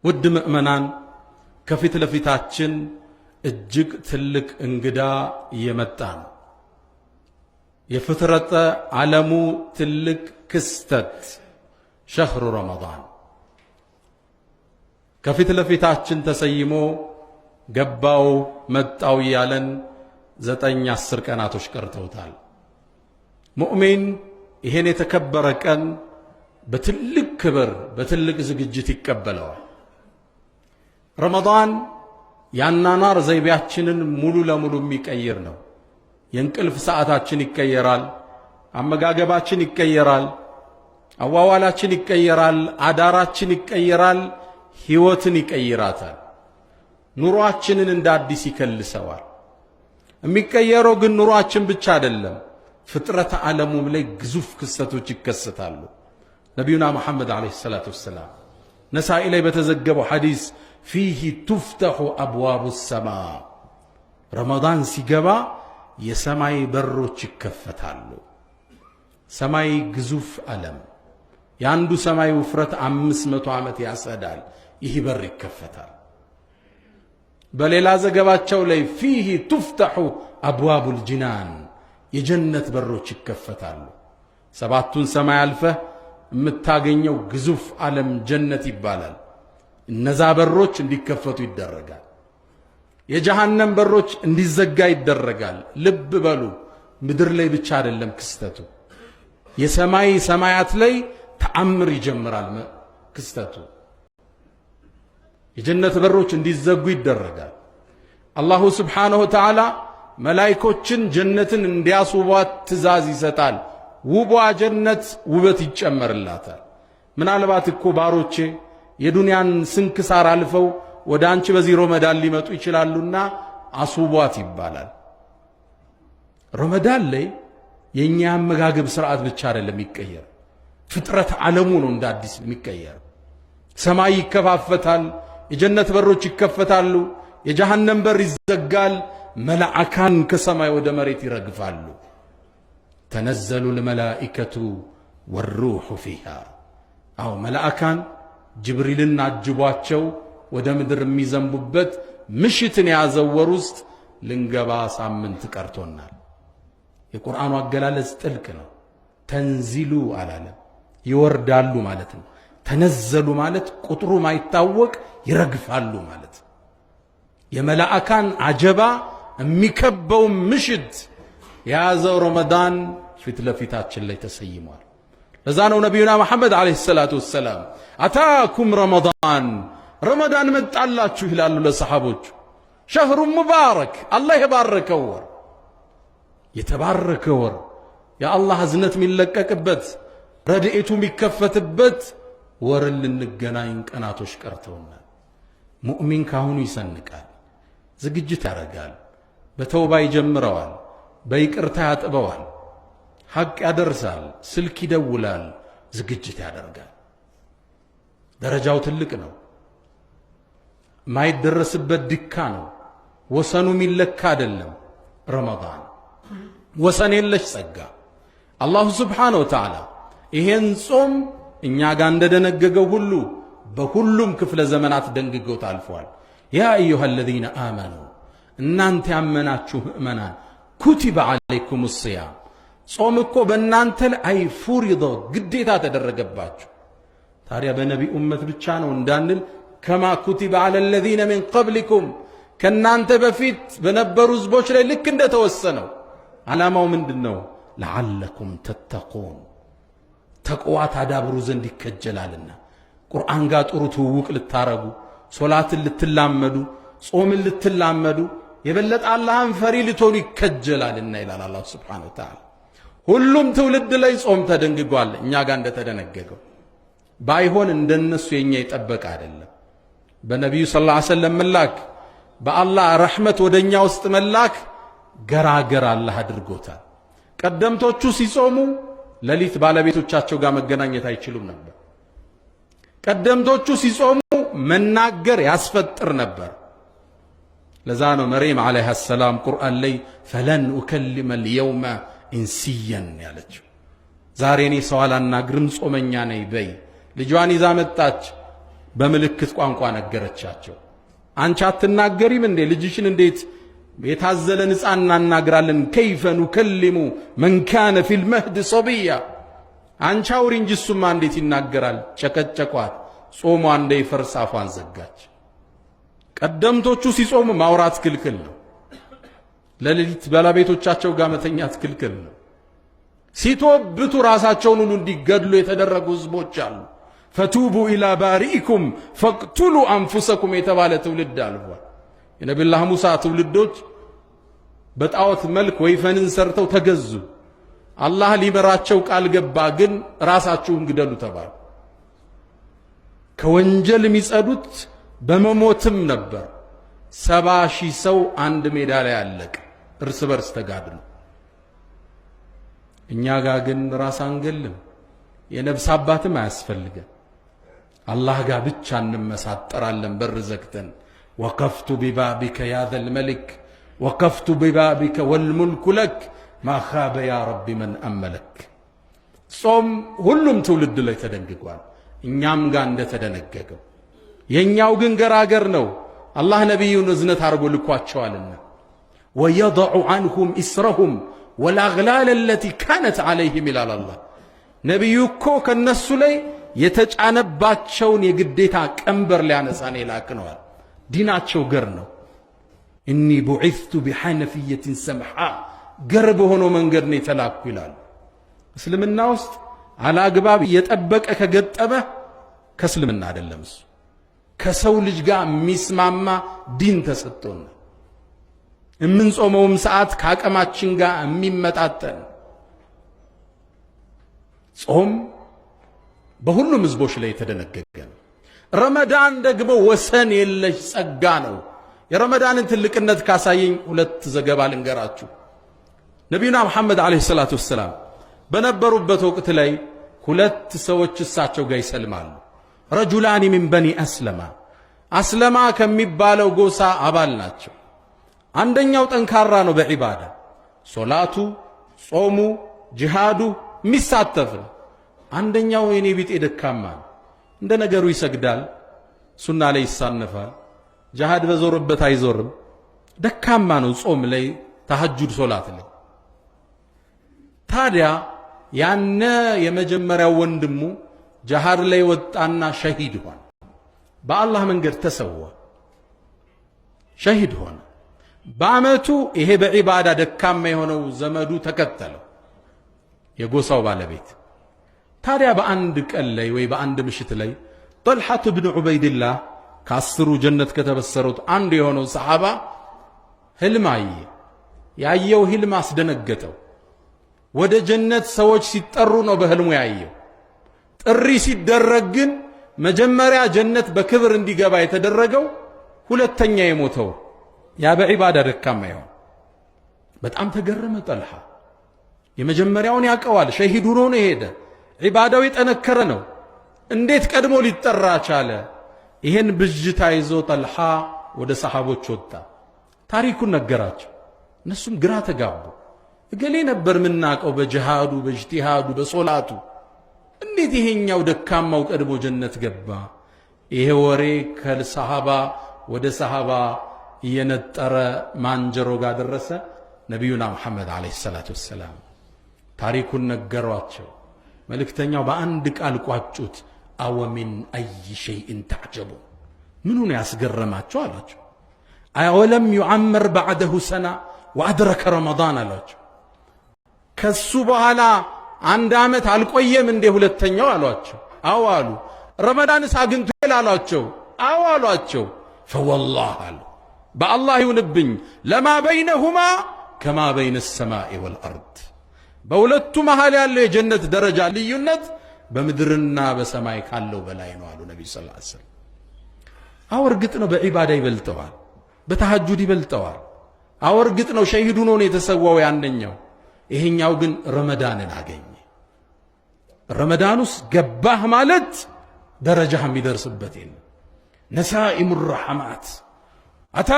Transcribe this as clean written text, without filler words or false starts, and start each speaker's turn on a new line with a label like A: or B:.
A: ውድ ምእመናን ከፊት ለፊታችን እጅግ ትልቅ እንግዳ እየመጣ ነው። የፍጥረተ ዓለሙ ትልቅ ክስተት ሸህሩ ረመዳን ከፊት ለፊታችን ተሰይሞ ገባው መጣው ያለን 9-10 ቀናቶች ቀርተውታል። ሙእሚን ይሄን የተከበረ ቀን በትልቅ ክብር በትልቅ ዝግጅት ይቀበለዋል። ረመዳን ያናናር ዘይቤያችንን ሙሉ ለሙሉ የሚቀይር ነው። የእንቅልፍ ሰዓታችን ይቀየራል፣ አመጋገባችን ይቀየራል፣ አዋዋላችን ይቀየራል፣ አዳራችን ይቀየራል፣ ህይወትን ይቀይራታል። ኑሯችንን እንደ አዲስ ይከልሰዋል። የሚቀየረው ግን ኑሯችን ብቻ አይደለም፣ ፍጥረተ ዓለሙም ላይ ግዙፍ ክስተቶች ይከሰታሉ። ነቢዩና መሐመድ አለይሂ ሰላቱ ወሰላም ነሳኢ ላይ በተዘገበው ሐዲስ ፊህ ቱፍተሑ አብዋቡ ሰማ፣ ረመዳን ሲገባ የሰማይ በሮች ይከፈታሉ። ሰማይ ግዙፍ ዓለም፣ የአንዱ ሰማይ ውፍረት 500 ዓመት ያሰዳል። ይህ በር ይከፈታል። በሌላ ዘገባቸው ላይ ፊህ ቱፍተሑ አብዋቡል ጂናን፣ የጀነት በሮች ይከፈታሉ። 7ቱን ሰማይ አልፈህ የምታገኘው ግዙፍ ዓለም ጀነት ይባላል። እነዛ በሮች እንዲከፈቱ ይደረጋል። የጀሃነም በሮች እንዲዘጋ ይደረጋል። ልብ በሉ፣ ምድር ላይ ብቻ አይደለም ክስተቱ፣ የሰማይ ሰማያት ላይ ተአምር ይጀምራል ክስተቱ። የጀነት በሮች እንዲዘጉ ይደረጋል። አላሁ ስብሓነሁ ወተዓላ መላእክቶችን ጀነትን እንዲያስውቧት ትእዛዝ ይሰጣል። ውቧ ጀነት ውበት ይጨመርላታል። ምናልባት እኮ ባሮቼ የዱንያን ስንክሳር አልፈው ወደ አንቺ በዚህ ረመዳን ሊመጡ ይችላሉና አስውቧት ይባላል። ረመዳን ላይ የኛ አመጋገብ ስርዓት ብቻ አይደለም የሚቀየር፣ ፍጥረት ዓለሙ ነው እንደ አዲስ የሚቀየር። ሰማይ ይከፋፈታል፣ የጀነት በሮች ይከፈታሉ፣ የጀሃነም በር ይዘጋል። መላእካን ከሰማይ ወደ መሬት ይረግፋሉ። ተነዘሉ الملائكة والروح فيها። አው መላእካን ጅብሪልን አጅቧቸው ወደ ምድር የሚዘንቡበት ምሽትን ያዘወር ውስጥ ልንገባ ሳምንት ቀርቶናል። የቁርአኑ አገላለጽ ጥልቅ ነው። ተንዚሉ አላለም፣ ይወርዳሉ ማለት ነው። ተነዘሉ ማለት ቁጥሩ ማይታወቅ ይረግፋሉ ማለት። የመላእካን አጀባ የሚከበው ምሽት የያዘው ረመዳን ፊት ለፊታችን ላይ ተሰይሟል። ለዛ ነው ነቢዩና መሐመድ አለይሂ ሰላቱ ወሰላም አታኩም ረመዳን፣ ረመዳን መጣላችሁ ይላሉ ለሰሃቦቹ። ሸህሩ ሙባረክ፣ አላህ የባረከው ወር፣ የተባረከ ወር፣ የአላህ እዝነት የሚለቀቅበት ረድኤቱ የሚከፈትበት ወርን ልንገናኝ ቀናቶች ቀርተውናል። ሙእሚን ካሁኑ ይሰንቃል፣ ዝግጅት ያደርጋል፣ በተውባ ይጀምረዋል፣ በይቅርታ ያጥበዋል፣ ሐቅ ያደርሳል፣ ስልክ ይደውላል፣ ዝግጅት ያደርጋል። ደረጃው ትልቅ ነው። ማይደረስበት ድካ ነው። ወሰኑ ሚለካ አይደለም። ረመዳን ወሰን የለሽ ጸጋ። አላሁ ስብሓነሁ ወተዓላ ይሄን ጾም እኛ ጋር እንደደነገገው ሁሉ በሁሉም ክፍለ ዘመናት ደንግጎት አልፏል። ያ አዩሃ الذين آمنوا፣ እናንተ ያመናችሁ ምእመናን፣ ኩቲበ ዓለይኩም الصيام፣ ጾም እኮ በእናንተ ላይ ፉሪዶ ግዴታ ተደረገባችሁ። ታዲያ በነቢ ኡመት ብቻ ነው እንዳንል ከማ ኩቲበ على الذين من قبلكم፣ ከናንተ በፊት በነበሩ ህዝቦች ላይ ልክ እንደተወሰነው። ዓላማው ምንድነው? ለዓለኩም ተተቁን፣ ተቅዋ ታዳብሩ ዘንድ ይከጀላልና። ቁርአን ጋር ጥሩ ትውውቅ ልታረጉ፣ ሶላትን ልትላመዱ፣ ጾምን ልትላመዱ፣ የበለጠ አላህን ፈሪ ልትሆኑ ይከጀላልና ይላል አላህ ሱብሓነሁ ወተዓላ። ሁሉም ትውልድ ላይ ጾም ተደንግጓል፣ እኛ ጋር እንደተደነገገው። ባይሆን እንደነሱ የኛ ይጠበቅ አይደለም። በነቢዩ ሰለላሁ ዐለይሂ ወሰለም መላክ፣ በአላህ ረሕመት ወደኛ ውስጥ መላክ ገራገር አላህ አድርጎታል። ቀደምቶቹ ሲጾሙ ሌሊት ባለቤቶቻቸው ጋር መገናኘት አይችሉም ነበር። ቀደምቶቹ ሲጾሙ መናገር ያስፈጥር ነበር። ለዛ ነው መርየም ዓለይሃ ሰላም ቁርአን ላይ ፈለን ኡከሊመ اليوم ኢንሲየን ያለችው። ዛሬ እኔ ሰው አላናግርም ጾመኛ ነኝ በይ። ልጇን ይዛ መጣች። በምልክት ቋንቋ ነገረቻቸው። አንቺ አትናገሪም እንዴ? ልጅሽን እንዴት የታዘለን ሕፃን እናናግራለን? ከይፈ ኑከሊሙ መን ካነ ፊል መህድ ሰብያ። አንቺ አውሪ እንጂ እሱማ እንዴት ይናገራል? ጨቀጨቋት። ጾሟ እንዳይፈርስ አፏን ዘጋች። ቀደምቶቹ ሲጾሙ ማውራት ክልክል ነው። ለሌሊት ባለቤቶቻቸው ጋር መተኛት ክልክል ነው። ሲቶብቱ ራሳቸውን ሁሉ እንዲገድሉ የተደረጉ ህዝቦች አሉ። ፈቱቡ ኢላ ባሪኢኩም ፈቅቱሉ አንፉሰኩም የተባለ ትውልድ አልፏል። የነቢዩላህ ሙሳ ትውልዶች በጣዖት መልክ ወይፈንን ሰርተው ተገዙ። አላህ ሊመራቸው ቃል ገባ፣ ግን ራሳችሁን ግደሉ ተባሉ። ከወንጀል የሚጸዱት በመሞትም ነበር። 70,000 ሰው አንድ ሜዳ ላይ አለቀ፣ እርስ በርስ ተጋድሉ። እኛ ጋር ግን ራስ አንገልም፣ የነፍስ አባትም አያስፈልገን። አላህ ጋር ብቻ እንመሳጠራለን በር ዘግተን። ወቀፍቱ ቢባቢከ ያ ዘል መሊክ ወቀፍቱ ቢባቢከ ወልሙልኩ ለክ ማ ኻበ ያ ረቢ መን አመለክ። ጾም ሁሉም ትውልድ ላይ ተደንግጓል፣ እኛም ጋር እንደተደነገገው። የኛው ግን ገራገር ነው። አላህ ነቢዩን እዝነት አድርጎ ልኳቸዋልና ወየضዑ ዐንሁም ኢስረሁም ወልአግላል አለቲ ካነት ዐለይሂም ይላል አላህ። ነቢዩ እኮ ከነሱ ላይ የተጫነባቸውን የግዴታ ቀንበር ሊያነሳን የላክነዋል። ዲናቸው ገር ነው። እኒ ቡዒስቱ ቢሐነፊየትን ሰምሓ፣ ገር በሆነው መንገድ ነው የተላኩ ይላሉ። እስልምና ውስጥ አላግባብ የጠበቀ ከገጠመ ከእስልምና አይደለም። እሱ ከሰው ልጅ ጋር የሚስማማ ዲን ተሰጥቶን የምንጾመውም ሰዓት ከአቅማችን ጋር የሚመጣጠን። ጾም በሁሉም ህዝቦች ላይ የተደነገገ ነው። ረመዳን ደግሞ ወሰን የለሽ ጸጋ ነው። የረመዳንን ትልቅነት ካሳየኝ 2 ዘገባ ልንገራችሁ። ነቢዩና መሐመድ ዓለይሂ ሰላቱ ወሰላም በነበሩበት ወቅት ላይ 2 ሰዎች እሳቸው ጋር ይሰልማሉ። ረጁላኒ ሚን በኒ አስለማ፣ አስለማ ከሚባለው ጎሳ አባል ናቸው። አንደኛው ጠንካራ ነው በዒባዳ፣ ሶላቱ፣ ጾሙ፣ ጂሃዱ የሚሳተፍ ነው። አንደኛው የኔ ቢጤ ደካማ ነው። እንደ ነገሩ ይሰግዳል፣ ሱና ላይ ይሳነፋል፣ ጂሃድ በዞርበት አይዞርም። ደካማ ነው ጾም ላይ፣ ተሐጁድ ሶላት ላይ። ታዲያ ያነ የመጀመሪያው ወንድሙ ጂሃድ ላይ ወጣና ሸሂድ ሆነ። በአላህ መንገድ ተሰዋ፣ ሸሂድ ሆነ። በአመቱ ይሄ በዒባዳ ደካማ የሆነው ዘመዱ ተከተለው፣ የጎሳው ባለቤት። ታዲያ በአንድ ቀን ላይ ወይ በአንድ ምሽት ላይ ጠልሐት ብን ዑበይድላህ ከ10 ጀነት ከተበሰሩት አንዱ የሆነው ሰሓባ ህልም አየ። ያየው ህልም አስደነገጠው። ወደ ጀነት ሰዎች ሲጠሩ ነው በህልሙ ያየው። ጥሪ ሲደረግ ግን መጀመሪያ ጀነት በክብር እንዲገባ የተደረገው ሁለተኛ የሞተው ያ በዒባዳ ደካማ ይሆን። በጣም ተገረመ ጠልሐ። የመጀመሪያውን ያቀዋል፣ ሸሂድ ሆኖ ነው የሄደ፣ ዒባዳው የጠነከረ ነው። እንዴት ቀድሞ ሊጠራ ቻለ? ይሄን ብዥታ ይዞ ጠልሐ ወደ ሰሓቦች ወጣ፣ ታሪኩን ነገራቸው። እነሱም ግራ ተጋቡ። እገሌ ነበር ምናቀው በጂሃዱ በእጅቲሃዱ በሶላቱ፣ እንዴት ይሄኛው ደካማው ቀድሞ ጀነት ገባ? ይሄ ወሬ ከሰሃባ ወደ ሰሃባ እየነጠረ ማንጀሮ ጋር ደረሰ። ነቢዩና መሐመድ ዓለይሂ ሰላቱ ወሰላም ታሪኩን ነገሯቸው። መልእክተኛው በአንድ ቃል ቋጩት። አወሚን አይ ሸይእን ተዕጀቡ፣ ምኑን ያስገረማቸው አላቸው። አወለም ዩዓመር ባዕደሁ ሰና ወአድረከ ረመዳን አሏቸው። ከሱ በኋላ 1 ዓመት አልቆየም እንዴ ሁለተኛው አሏቸው። አዎ አሉ። ረመዳንስ አግኝቶ አሏቸው። አዎ አሏቸው። ፈወላህ አሉ፣ በአላህ ይሁንብኝ፣ ለማ በይነሁማ ከማ በይነ ሰማኢ ወልአርድ፣ በሁለቱ መሃል ያለው የጀነት ደረጃ ልዩነት በምድርና በሰማይ ካለው በላይ ነው አሉ ነብዩ ሰለላሁ ዐለይሂ ወሰለም። አዎ እርግጥ ነው በዒባዳ ይበልጠዋል፣ በተሐጁድ ይበልጠዋል። አዎ እርግጥ ነው ሸሂድ ሆኖ ነው የተሰዋው ያንኛው። ይሄኛው ግን ረመዳንን አገኘ። ረመዳን ውስጥ ገባህ ማለት ደረጃህ የሚደርስበት የለም። ነሳኢሙ ረሐማት አታ